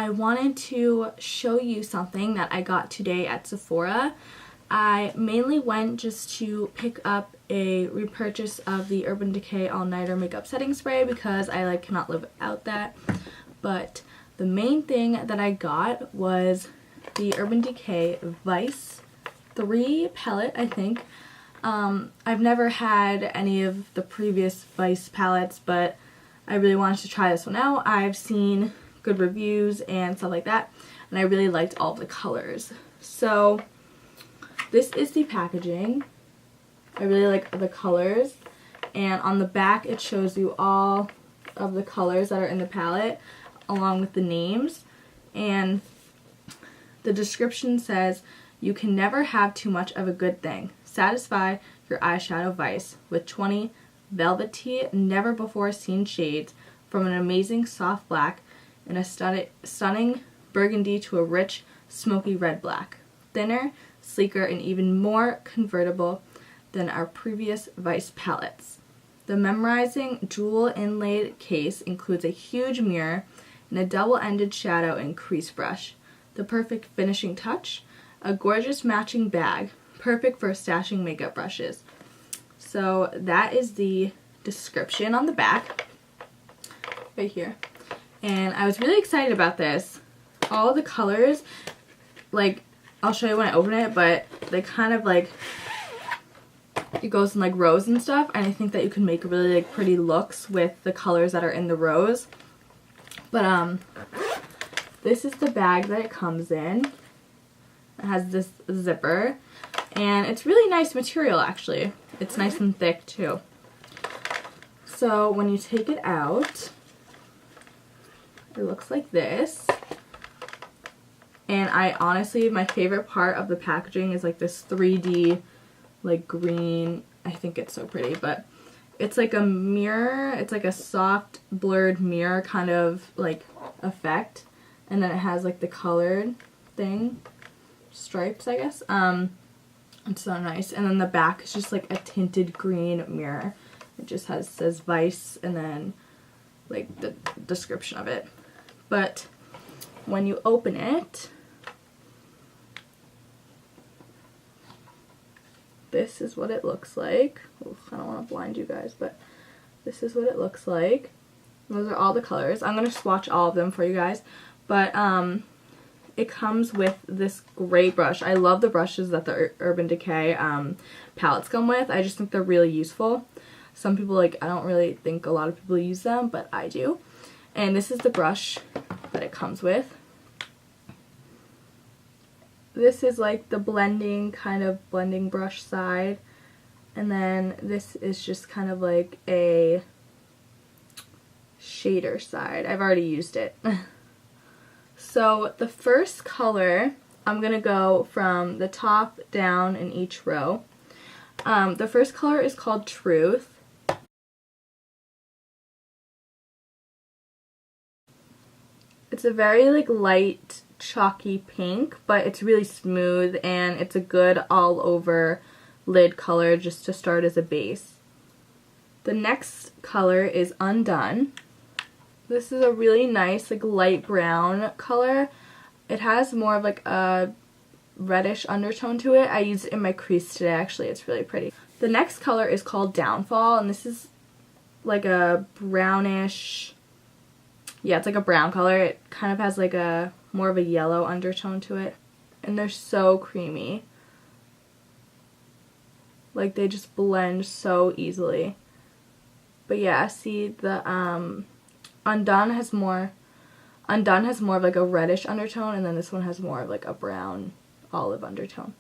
I wanted to show you something that I got today at Sephora. I mainly went just to pick up a repurchase of the Urban Decay All Nighter Makeup Setting Spray because I cannot live without that. But the main thing that I got was the Urban Decay Vice 3 palette, I think. I've never had any of the previous Vice palettes, but I really wanted to try this one out. I've seen good reviews and stuff like that, and I really liked all of the colors. So this is the packaging. I really like the colors, and on the back it shows you all of the colors that are in the palette along with the names, and the description says, "You can never have too much of a good thing. Satisfy your eyeshadow vice with 20 velvety, never before seen shades from an amazing soft black and a stunning burgundy to a rich, smoky red black. Thinner, sleeker, and even more convertible than our previous Vice palettes." The memorizing jewel inlaid case includes a huge mirror and a double-ended shadow and crease brush. The perfect finishing touch, a gorgeous matching bag, perfect for stashing makeup brushes. So that is the description on the back, right here. And I was really excited about this. All the colors, I'll show you when I open it, but they kind of it goes in rows and stuff, and I think that you can make really pretty looks with the colors that are in the rows. But this is the bag that it comes in. It has this zipper, and it's really nice material actually. It's nice and thick too. So when you take it out, it looks like this. And I honestly, my favorite part of the packaging is this 3D green. I think it's so pretty, but it's like a mirror. It's like a soft blurred mirror kind of effect, and then it has the colored thing, stripes I guess. It's so nice. And then the back is just a tinted green mirror. It just says Vice and then the description of it. But when you open it, this is what it looks like. Oof, I don't want to blind you guys, but this is what it looks like. Those are all the colors. I'm going to swatch all of them for you guys. But it comes with this great brush. I love the brushes that the Urban Decay palettes come with. I just think they're really useful. Some people, I don't really think a lot of people use them, but I do. And this is the brush that it comes with. This is the blending, kind of blending brush side. And then this is just kind of a shader side. I've already used it. So the first color, I'm going to go from the top down in each row. The first color is called Truth. It's a very light, chalky pink, but it's really smooth, and it's a good all over lid color just to start as a base. The next color is Undone. This is a really nice light brown color. It has more of a reddish undertone to it. I used it in my crease today actually. It's really pretty. The next color is called Downfall, and this is a brownish, yeah, it's a brown color. It kind of has a more of a yellow undertone to it, and they're so creamy. They just blend so easily. But yeah, see the Undone has more of a reddish undertone, and then this one has more of a brown olive undertone.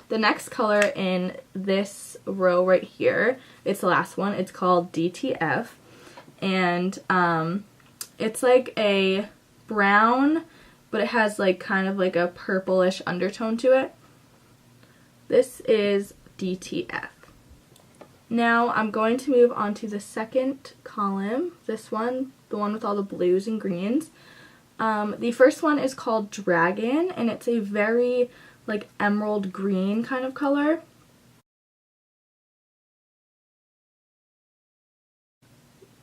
The next color in this row right here, it's the last one, it's called DTF, and it's a brown, but it has kind of a purplish undertone to it. This is DTF. Now I'm going to move on to the second column, this one, the one with all the blues and greens. The first one is called Dragon, and it's a very emerald green kind of color.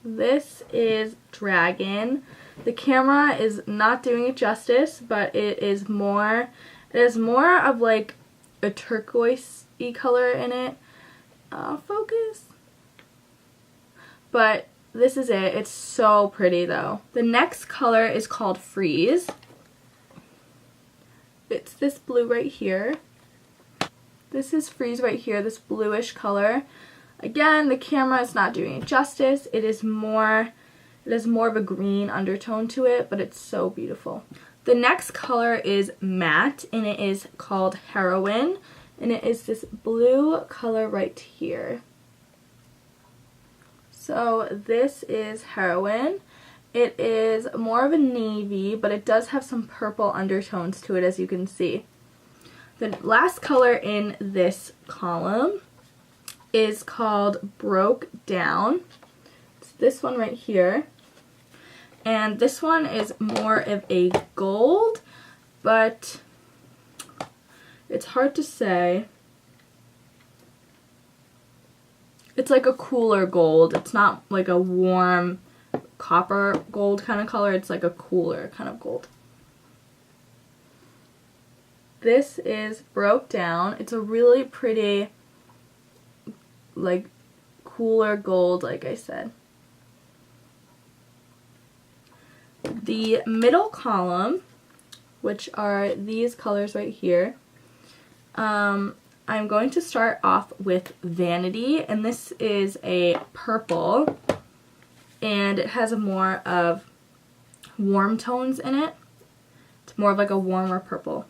This is Dragon. The camera is not doing it justice, but it has more of like a turquoise-y color in it. Focus. But this is it. It's so pretty though. The next color is called Freeze. It's this blue right here. This is Freeze right here, this bluish color. Again, the camera is not doing it justice. It has more of a green undertone to it, but it's so beautiful. The next color is Matte, and it is called Heroin, and it is this blue color right here. So this is Heroin. It is more of a navy, but it does have some purple undertones to it, as you can see. The last color in this column is called Broke Down. It's this one right here. And this one is more of a gold, but it's hard to say. It's like a cooler gold. It's not like a warm copper gold kind of color. It's like a cooler kind of gold. This is Broke Down. It's a really pretty, like, cooler gold, like I said. The middle column, which are these colors right here, I'm going to start off with Vanity, and this is a purple, and it has more of warm tones in it. It's more of like a warmer purple.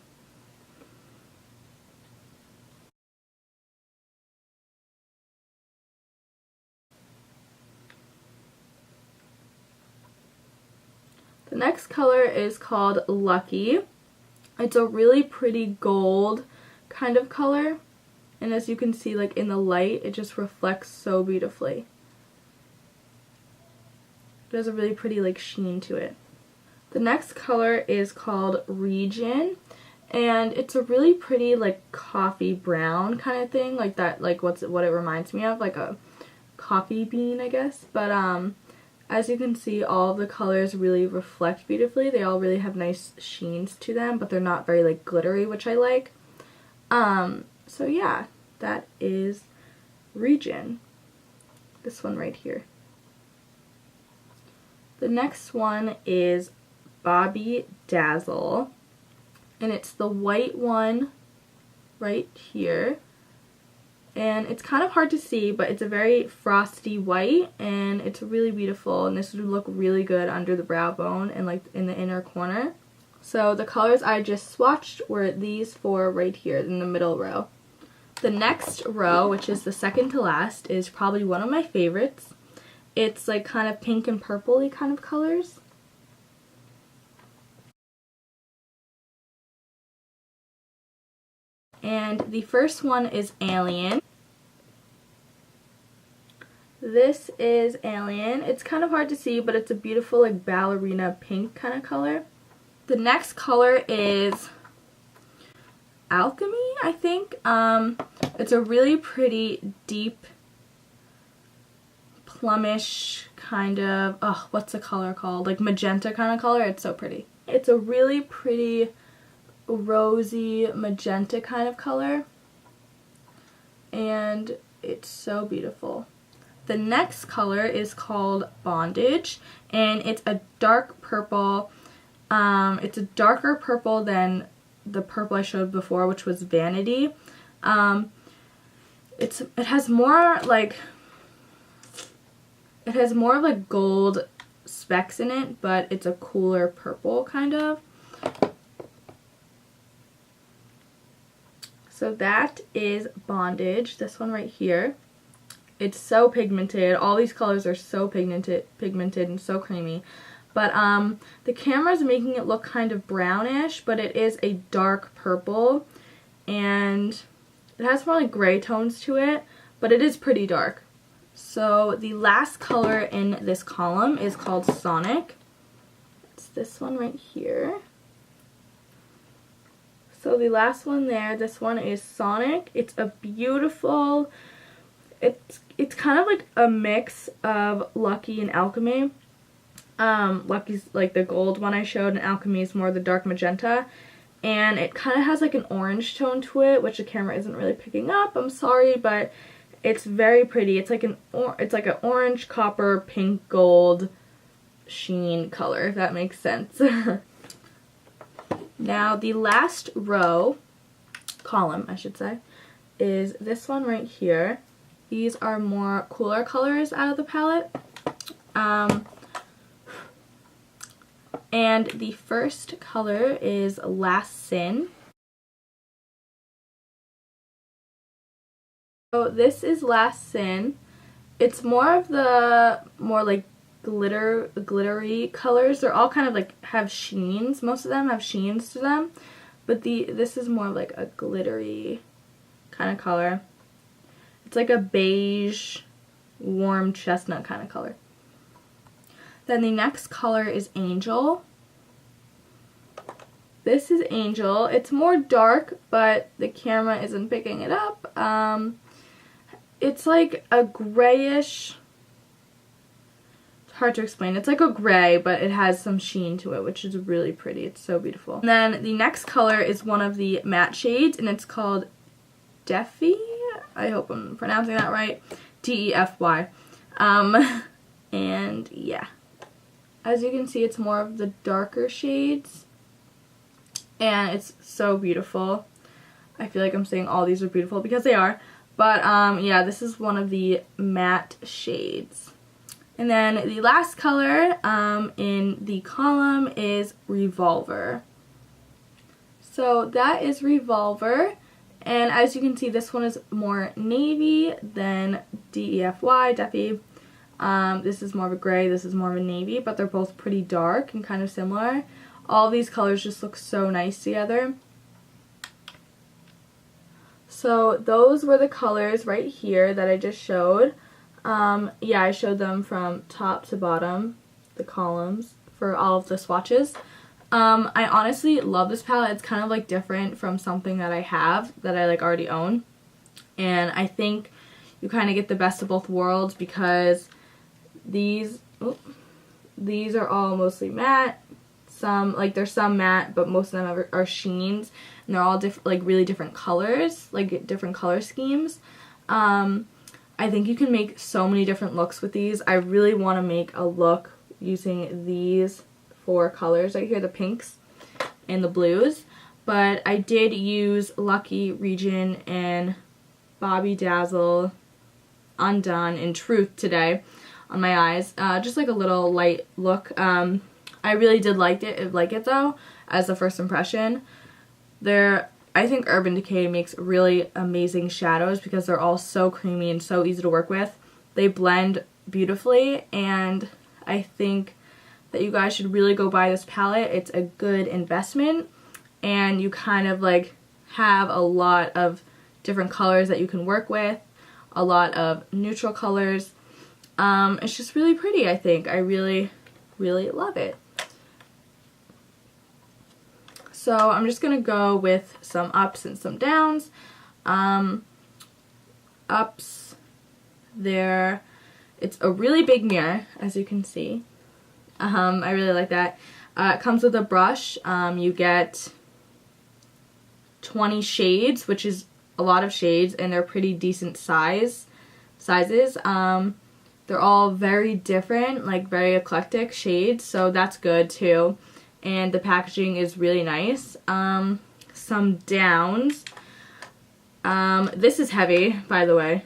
The next color is called Lucky. It's a really pretty gold kind of color, and as you can see, like in the light, it just reflects so beautifully. It has a really pretty like sheen to it. The next color is called Region, and it's a really pretty like coffee brown kind of thing, like that, like what it reminds me of, like a coffee bean, I guess. But as you can see, all of the colors really reflect beautifully. They all really have nice sheens to them, but they're not very like glittery, which I like. So yeah, that is Region. This one right here. The next one is Bobby Dazzle, and it's the white one right here. And it's kind of hard to see, but it's a very frosty white, and it's really beautiful, and this would look really good under the brow bone and like in the inner corner. So the colors I just swatched were these four right here in the middle row. The next row, which is the second to last, is probably one of my favorites. It's like kind of pink and purpley kind of colors. And the first one is Alien. This is Alien. It's kind of hard to see, but it's a beautiful like ballerina pink kind of color. The next color is Alchemy, I think. It's a really pretty deep plumish kind of, what's the color called? Like magenta kind of color. It's so pretty. It's a really pretty rosy magenta kind of color, and it's so beautiful. The next color is called Bondage, and it's a dark purple. It's a darker purple than the purple I showed before, which was Vanity. It has more like gold specks in it, but it's a cooler purple kind of. So that is Bondage, this one right here. It's so pigmented. All these colors are so pigmented and so creamy. But the camera's making it look kind of brownish, but it is a dark purple, and it has more like gray tones to it, but it is pretty dark. So the last color in this column is called Sonic. It's this one right here. So the last one there, this one is Sonic. It's a beautiful, it's kind of like a mix of Lucky and Alchemy. Lucky's like the gold one I showed, and Alchemy is more the dark magenta. And it kind of has like an orange tone to it, which the camera isn't really picking up. I'm sorry, but it's very pretty. It's like an orange, copper, pink, gold sheen color, if that makes sense. Now the last column I should say, is this one right here. These are more cooler colors out of the palette. And the first color is Last Sin. So this is Last Sin. It's more of the like glittery colors. They're all kind of like have sheens. Most of them have sheens to them, but this is more of like a glittery kind of color. It's like a beige, warm chestnut kind of color. Then the next color is Angel. This is Angel. It's more dark, but the camera isn't picking it up. It's like a grayish, it's hard to explain. It's like a gray, but it has some sheen to it, which is really pretty. It's so beautiful. And then the next color is one of the matte shades, and it's called Decay. I hope I'm pronouncing that right. Defy. And yeah. As you can see, it's more of the darker shades, and it's so beautiful. I feel like I'm saying all these are beautiful because they are, but yeah, this is one of the matte shades. And then the last color in the column is Revolver. So that is Revolver, and as you can see, this one is more navy than Defy. This is more of a gray, this is more of a navy, but they're both pretty dark and kind of similar. All these colors just look so nice together. So those were the colors right here that I just showed. Yeah, I showed them from top to bottom, the columns, for all of the swatches. I honestly love this palette. It's kind of like different from something that I have, that I like already own. And I think you kind of get the best of both worlds because these are all mostly matte. There's some matte, but most of them are sheens, and they're all like really different colors, like different color schemes. I think you can make so many different looks with these. I really want to make a look using these 4 colors right here, the pinks and the blues, but I did use Lucky, Region, and Bobby Dazzle, Undone, and Truth today on my eyes, just like a little light look. I really did like it though, as a first impression. I think Urban Decay makes really amazing shadows because they're all so creamy and so easy to work with. They blend beautifully, and I think that you guys should really go buy this palette. It's a good investment, and you kind of like have a lot of different colors that you can work with, a lot of neutral colors. It's just really pretty, I think. I really, really love it. So I'm just going to go with some ups and some downs. Ups, it's a really big mirror, as you can see. I really like that. It comes with a brush. You get 20 shades, which is a lot of shades, and they're pretty decent sizes. They're all very different, like very eclectic shades, so that's good too. And the packaging is really nice. Some downs. This is heavy, by the way.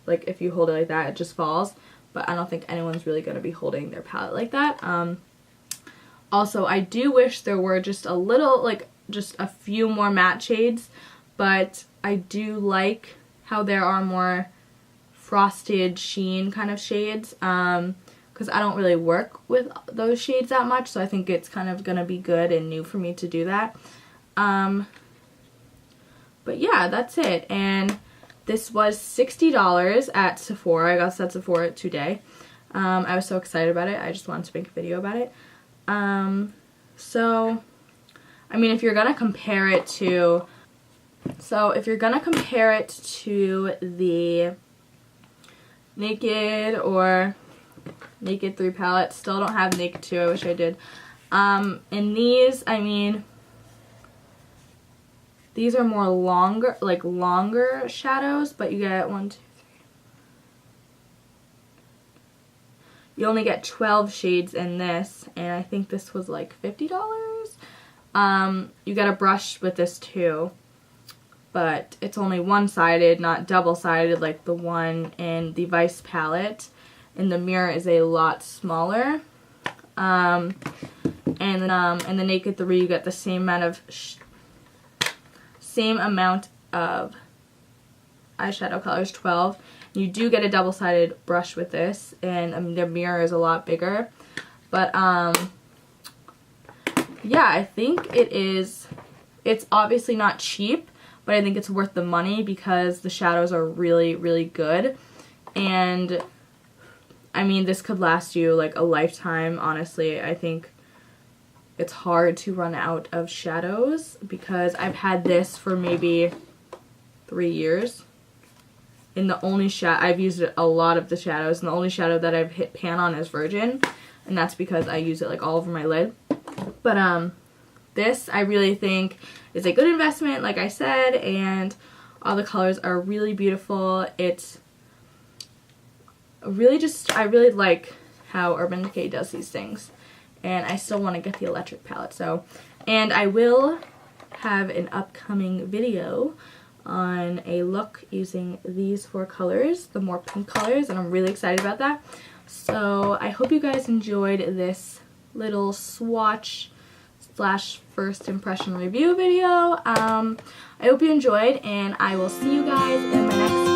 Like, if you hold it like that, it just falls. But I don't think anyone's really going to be holding their palette like that. Also, I do wish there were just a little, like, just a few more matte shades. But I do like how there are more frosted sheen kind of shades. Because I don't really work with those shades that much, so I think it's kind of going to be good and new for me to do that. But yeah, that's it. And this was $60 at Sephora. I got this at Sephora today. I was so excited about it. I just wanted to make a video about it. So, I mean, if you're going to compare it to... So, if you're going to compare it to the Naked or Naked 3 palette. Still don't have Naked 2. I wish I did. And these, I mean, these are more longer, like longer shadows, but you get 1, 2, 3. You only get 12 shades in this, and I think this was like $50. You get a brush with this too, but it's only one-sided, not double-sided like the one in the Vice palette, and the mirror is a lot smaller. And then in the Naked 3 you get the same amount of eyeshadow colors, 12. You do get a double-sided brush with this, and the mirror is a lot bigger. But yeah, I think it's obviously not cheap, but I think it's worth the money because the shadows are really, really good. And I mean, this could last you like a lifetime, honestly. I think it's hard to run out of shadows because I've had this for maybe 3 years. And the only I've used a lot of the shadows, and the only shadow that I've hit pan on is Virgin, and that's because I use it like all over my lid. But this I really think is a good investment, like I said, and all the colors are really beautiful. It's really I really like how Urban Decay does these things, and I still want to get the electric palette. So, and I will have an upcoming video on a look using these 4 colors, the more pink colors, and I'm really excited about that. So I hope you guys enjoyed this little swatch / first impression review video. I hope you enjoyed, and I will see you guys in my next